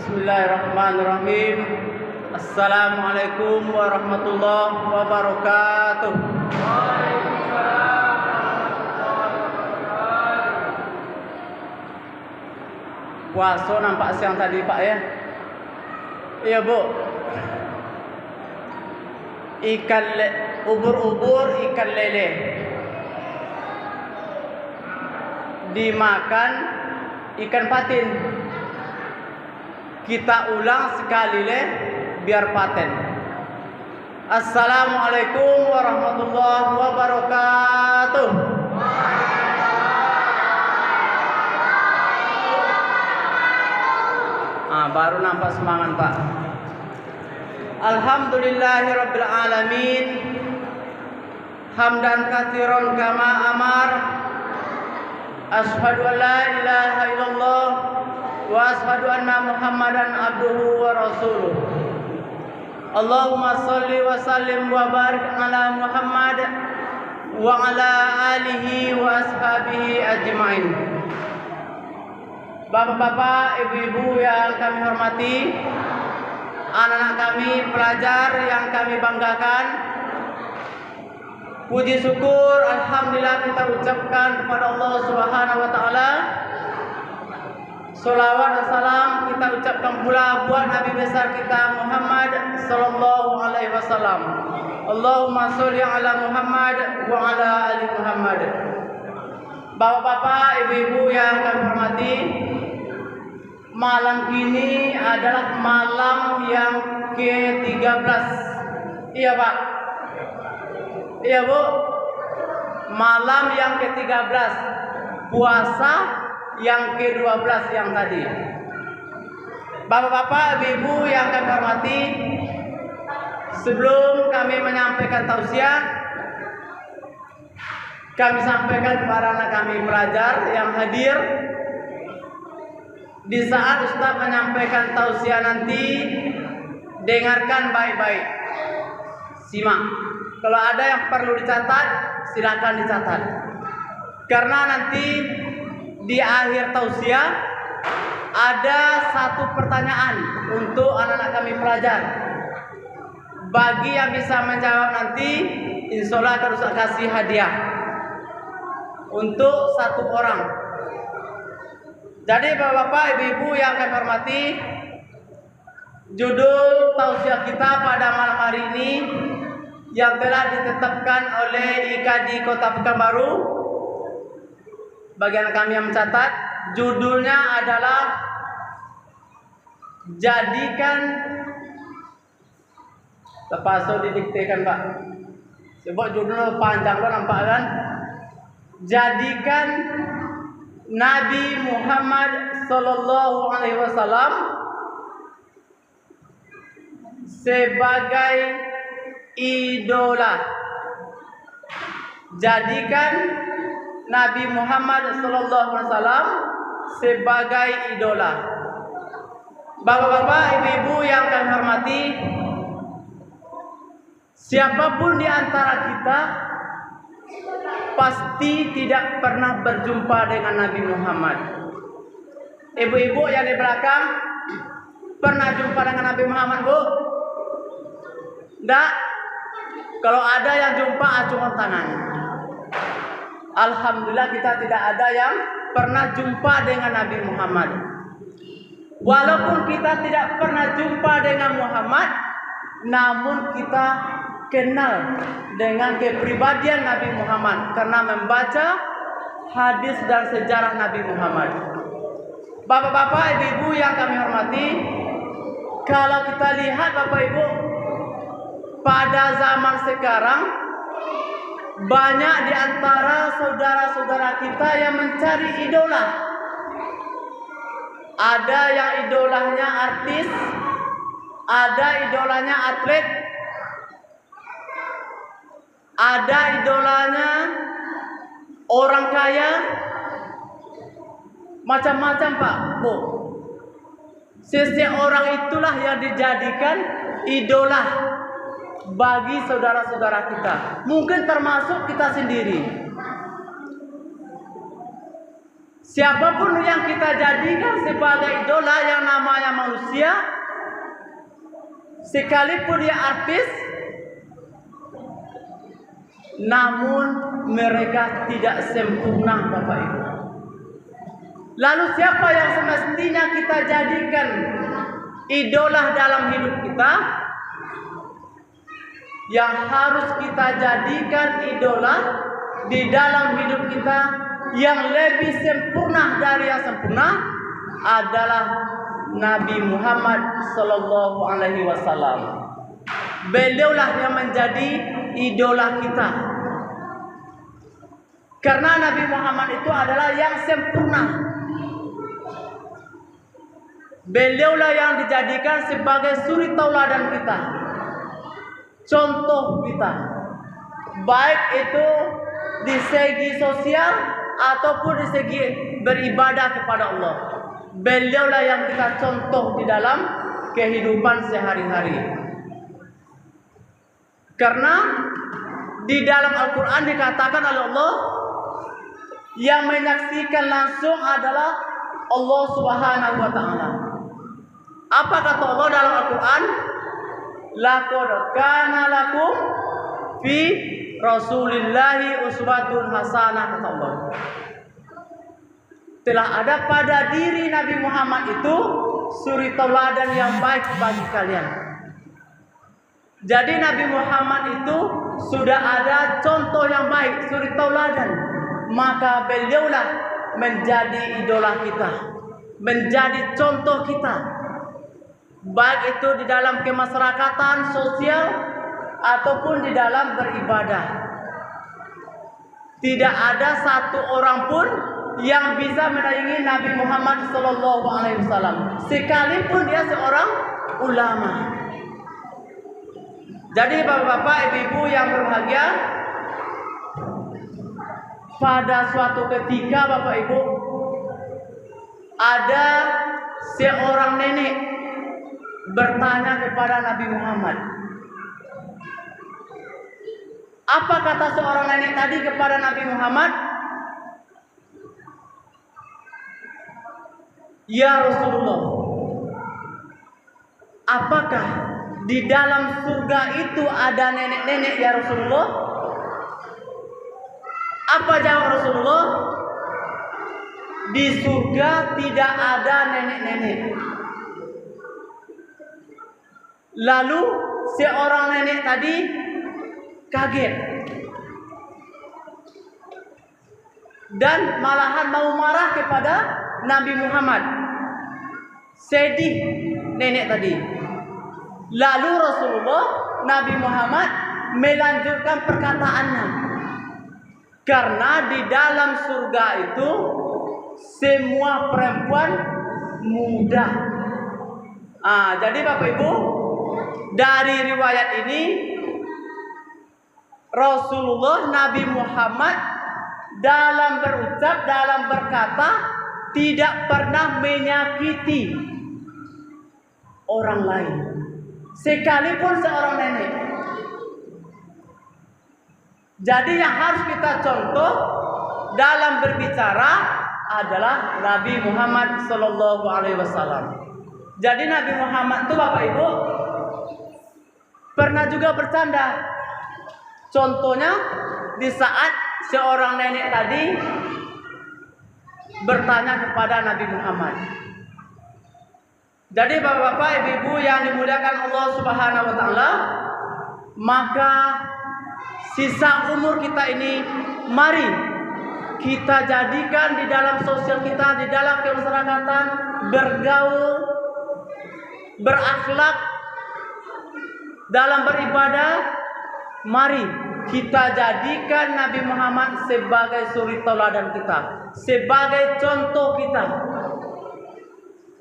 Bismillahirrahmanirrahim. Assalamualaikum warahmatullahi wabarakatuh. Puasa nampak siang tadi Pak ya? Iya Bu. Ubur-ubur ikan lele dimakan ikan patin. Kita ulang sekali biar paten. Assalamualaikum warahmatullahi wabarakatuh. Baru nampak semangat Pak. Alhamdulillahirabbil alamin. Hamdan katsiran kama amar. Asyhadu an la ilaha illallah wa asyhadu anna Muhammadan abduhu wa rasuluh. Allahumma shalli wa sallim wa barik ala Muhammad wa ala alihi wa ashabihi ajmain. Bapak-bapak, ibu-ibu yang kami hormati, anak-anak kami, pelajar yang kami banggakan, puji syukur alhamdulillah kita ucapkan kepada Allah Subhanahu wa taala. Sholawat dan salam kita ucapkan pula buat Nabi besar kita Muhammad sallallahu alaihi wasallam. Allahumma sholli ala Muhammad wa ala ali Muhammad. Bapak-bapak, ibu-ibu yang kami hormati, malam ini adalah malam yang ke-13. Iya Pak? Iya Bu? Malam yang ke-13, puasa yang ke-12 yang tadi. Bapak-bapak, ibu-ibu yang kami hormati, sebelum kami menyampaikan tausiah, kami sampaikan kepada anak kami pelajar yang hadir. Di saat Ustaz menyampaikan tausiah nanti, dengarkan baik-baik. Simak. Kalau ada yang perlu dicatat, silakan dicatat. Karena nanti di akhir tausiah ada satu pertanyaan untuk anak-anak kami pelajar. Bagi yang bisa menjawab nanti, insya Allah akan Ustaz kasih hadiah untuk satu orang. Jadi bapak-bapak, ibu-ibu yang kami hormati, judul tausiah kita pada malam hari ini yang telah ditetapkan oleh IKAD Kota Pekanbaru, bagian kami yang mencatat, judulnya adalah jadikan, lepas didiktekan Pak, sebab judulnya panjang loh nampak kan. Jadikan Nabi Muhammad sallallahu alaihi wasallam sebagai idola. Jadikan Nabi Muhammad sallallahu alaihi wasallam sebagai idola. Bapak-bapak, ibu-ibu yang kami hormati, siapapun di antara kita pasti tidak pernah berjumpa dengan Nabi Muhammad. Ibu-ibu yang di belakang pernah jumpa dengan Nabi Muhammad, Bu? Enggak? Kalau ada yang jumpa, acungkan tangan. Alhamdulillah kita tidak ada yang pernah jumpa dengan Nabi Muhammad. Walaupun kita tidak pernah jumpa dengan Muhammad, namun kita kenal dengan kepribadian Nabi Muhammad karena membaca hadis dan sejarah Nabi Muhammad. Bapak-bapak, ibu-ibu yang kami hormati, kalau kita lihat Bapak Ibu, pada zaman sekarang banyak di antara saudara-saudara kita yang mencari idola. Ada yang idolanya artis, ada idolanya atlet, ada idolanya orang kaya, macam-macam Pak, Bu. Seseorang itulah yang dijadikan idola bagi saudara-saudara kita. Mungkin termasuk kita sendiri. Siapapun yang kita jadikan sebagai idola yang namanya manusia, sekalipun dia artis, namun mereka tidak sempurna, Bapak Ibu. Lalu siapa yang semestinya kita jadikan idola dalam hidup kita? Yang harus kita jadikan idola di dalam hidup kita yang lebih sempurna dari yang sempurna adalah Nabi Muhammad sallallahu alaihi wasallam. Beliaulah yang menjadi idola kita. Karena Nabi Muhammad itu adalah yang sempurna. Beliaulah yang dijadikan sebagai suri tauladan kita, contoh kita, baik itu di segi sosial ataupun di segi beribadah kepada Allah. Beliaulah yang kita contoh di dalam kehidupan sehari-hari. Karena di dalam Al-Quran dikatakan oleh Allah, yang menyaksikan langsung adalah Allah Subhanahu wa Ta'ala. Apa kata Allah dalam Al-Quran? Laqad kana lakum fi Rasulillahi uswatun hasanah, kata Allah. Telah ada pada diri Nabi Muhammad itu suri tauladan yang baik bagi kalian. Jadi Nabi Muhammad itu sudah ada contoh yang baik, suri tauladan. Maka beliaulah menjadi idola kita, menjadi contoh kita. Baik itu di dalam kemasyarakatan sosial ataupun di dalam beribadah. Tidak ada satu orang pun yang bisa menandingi Nabi Muhammad sallallahu alaihi wasallam, sekalipun dia seorang ulama. Jadi Bapak-bapak, Ibu-ibu yang berbahagia, pada suatu ketika Bapak Ibu, ada seorang nenek bertanya kepada Nabi Muhammad. Apa kata seorang nenek tadi kepada Nabi Muhammad? Ya Rasulullah, apakah di dalam surga itu ada nenek-nenek ya Rasulullah? Apa jawab Rasulullah? Di surga tidak ada nenek-nenek. Lalu seorang nenek tadi kaget dan malahan mau marah kepada Nabi Muhammad. Sedih nenek tadi. Lalu Rasulullah, Nabi Muhammad melanjutkan perkataannya. Karena di dalam surga itu semua perempuan muda. Jadi Bapak Ibu, dari riwayat ini Rasulullah, Nabi Muhammad dalam berucap, dalam berkata tidak pernah menyakiti orang lain, sekalipun seorang nenek. Jadi yang harus kita contoh dalam berbicara adalah Nabi Muhammad sallallahu alaihi wasallam. Jadi Nabi Muhammad itu Bapak Ibu pernah juga bercanda. Contohnya di saat seorang nenek tadi bertanya kepada Nabi Muhammad. Jadi Bapak-bapak, Ibu-ibu yang dimuliakan Allah Subhanahu wa Ta'ala, maka sisa umur kita ini mari kita jadikan di dalam sosial kita, di dalam kemasyarakatan, bergaul, berakhlak, dalam beribadah, mari kita jadikan Nabi Muhammad sebagai suri tauladan kita, sebagai contoh kita.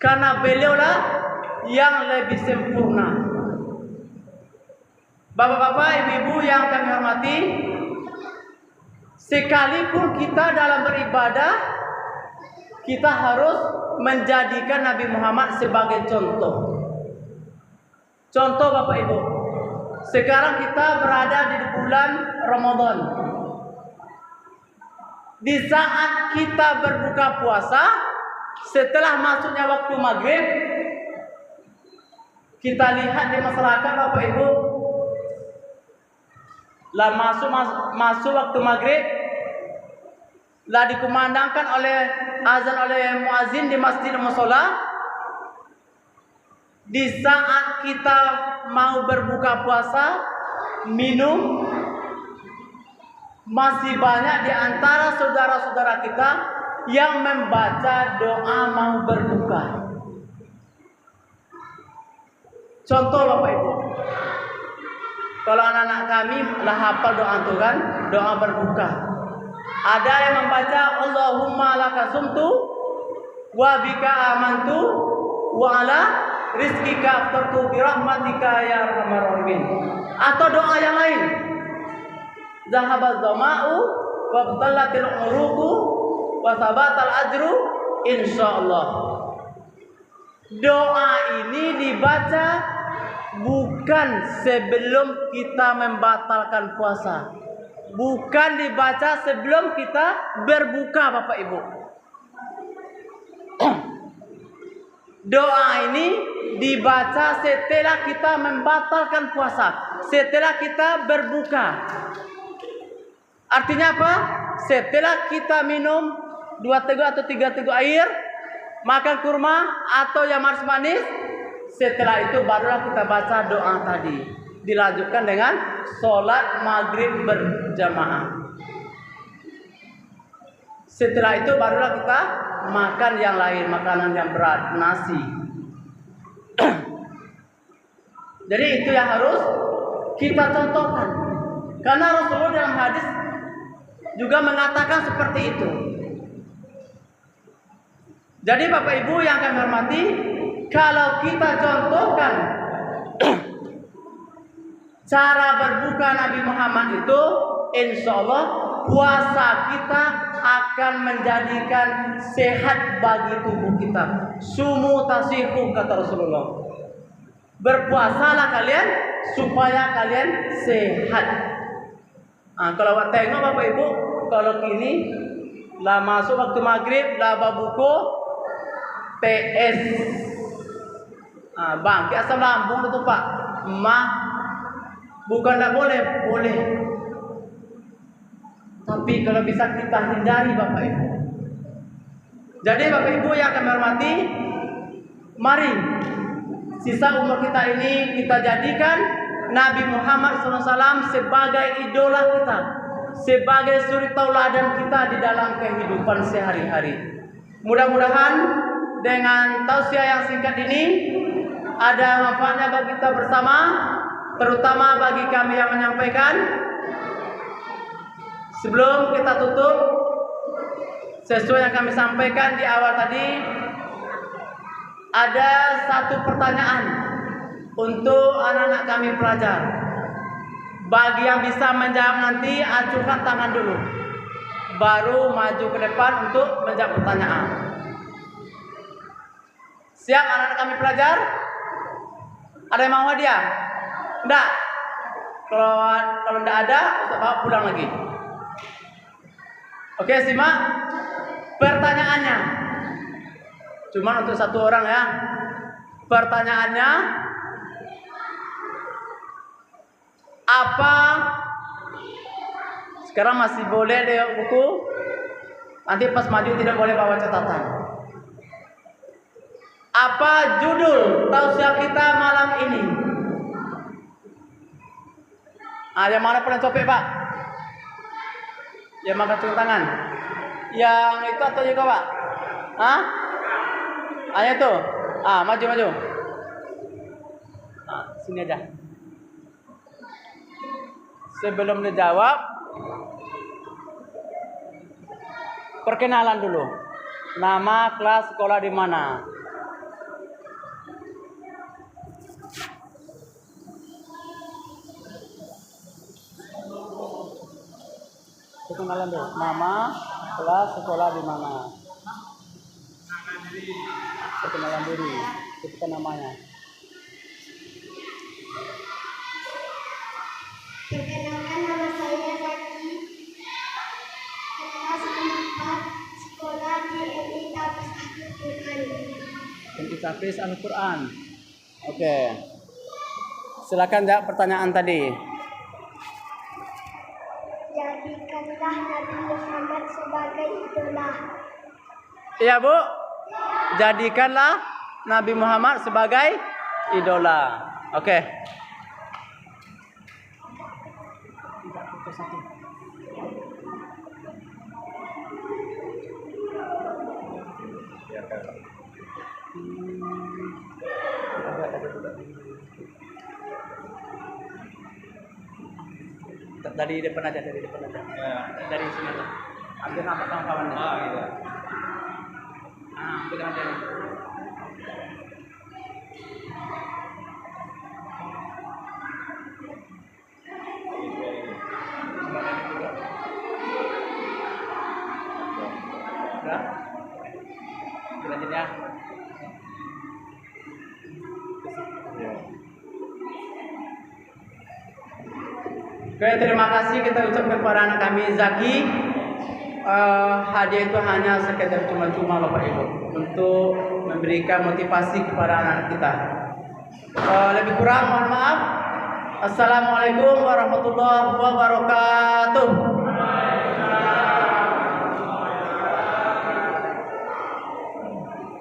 Karena beliaulah yang lebih sempurna. Bapak-bapak, ibu-ibu yang kami hormati, sekalipun kita dalam beribadah, kita harus menjadikan Nabi Muhammad sebagai contoh. Contoh Bapak Ibu, sekarang kita berada di bulan Ramadan. Di saat kita berbuka puasa, setelah masuknya waktu maghrib, kita lihat di masyarakat Bapak Ibu, lah masuk waktu maghrib, lah dikumandangkan oleh azan oleh muazin di masjid musola. Di saat kita mau berbuka puasa, minum, masih banyak di antara saudara-saudara kita yang membaca doa mau berbuka. Contoh Bapak Ibu, kalau anak-anak kami lah hafal doa itu kan, doa berbuka. Ada yang membaca Allahumma laka sumtu wa bika amantu wa ala rizqika aftartu bi rahmatika ya arhamar rahimin. Atau doa yang lain. Zahabaz zama'u wa btallatil uruqu wa sabatal ajru insyaallah. Doa ini dibaca bukan sebelum kita membatalkan puasa. Bukan dibaca sebelum kita berbuka Bapak Ibu. Doa ini dibaca setelah kita membatalkan puasa, setelah kita berbuka. Artinya apa? Setelah kita minum 2 teguk atau 3 teguk air, makan kurma atau yang manis-manis, setelah itu barulah kita baca doa tadi. Dilanjutkan dengan sholat maghrib berjamaah. Setelah itu barulah kita makan yang lain, makanan yang berat, nasi. Jadi itu yang harus kita contohkan. Karena Rasulullah dalam hadis juga mengatakan seperti itu. Jadi Bapak Ibu yang kami hormati, kalau kita contohkan cara berbuka Nabi Muhammad itu, insya Allah puasa kita akan menjadikan sehat bagi tubuh kita. Sumu tasihu kata Rasulullah. Berpuasalah kalian supaya kalian sehat. Kalau tengok Bapak Ibu, kalau kini lah masuk waktu maghrib, lah babuku PS. Bang, ki asam lambung itu Pak. Bukan tak boleh, boleh. Tapi kalau bisa kita hindari Bapak Ibu. Jadi Bapak Ibu yang kami hormati, mari sisa umur kita ini kita jadikan Nabi Muhammad SAW sebagai idola kita, sebagai suri tauladan kita di dalam kehidupan sehari-hari. Mudah-mudahan dengan tausiah yang singkat ini ada manfaatnya bagi kita bersama, terutama bagi kami yang menyampaikan. Sebelum kita tutup, sesuai yang kami sampaikan di awal tadi, ada satu pertanyaan untuk anak-anak kami pelajar. Bagi yang bisa menjawab nanti, acuhkan tangan dulu, baru maju ke depan untuk menjawab pertanyaan. Siap anak-anak kami pelajar? Ada yang mau hadiah? Enggak? Kalau enggak ada, untuk bawa pulang lagi. Oke, simak pertanyaannya. Cuma untuk satu orang ya. Pertanyaannya, apa? Sekarang masih boleh deh buku. Nanti pas maju tidak boleh bawa catatan. Apa judul tausiah kita malam ini? Yang mana pernah copet Pak? Yang makan turun tangan? Yang itu atau juga Pak? Yang itu? Maju. Sini aja. Sebelum dijawab, perkenalan dulu. Nama, kelas, sekolah di mana? Perkenalan dulu. Nama, kelas, sekolah di mana? Perkenalan diri. Sebutkan namanya. Perkenalkan, nama saya Zaki. Kelas 6 Tahfiz Al-Quran. Oke. Silakan jawab pertanyaan tadi. Jadikanlah Nabi Muhammad sebagai idola. Iya, Bu. Jadikanlah Nabi Muhammad sebagai idola. Oke. Dari depan aja. Dari sini aja. Ambil nampak kawan-kawannya. Ah, iya. Ambil aja. Udah? Lanjut ya. Oke, terima kasih kita ucapkan kepada anak kami Zaki. Hadiah itu hanya sekedar cuma-cuma Bapak Ibu untuk memberikan motivasi kepada anak kita. Lebih kurang mohon maaf. Assalamualaikum warahmatullahi wabarakatuh.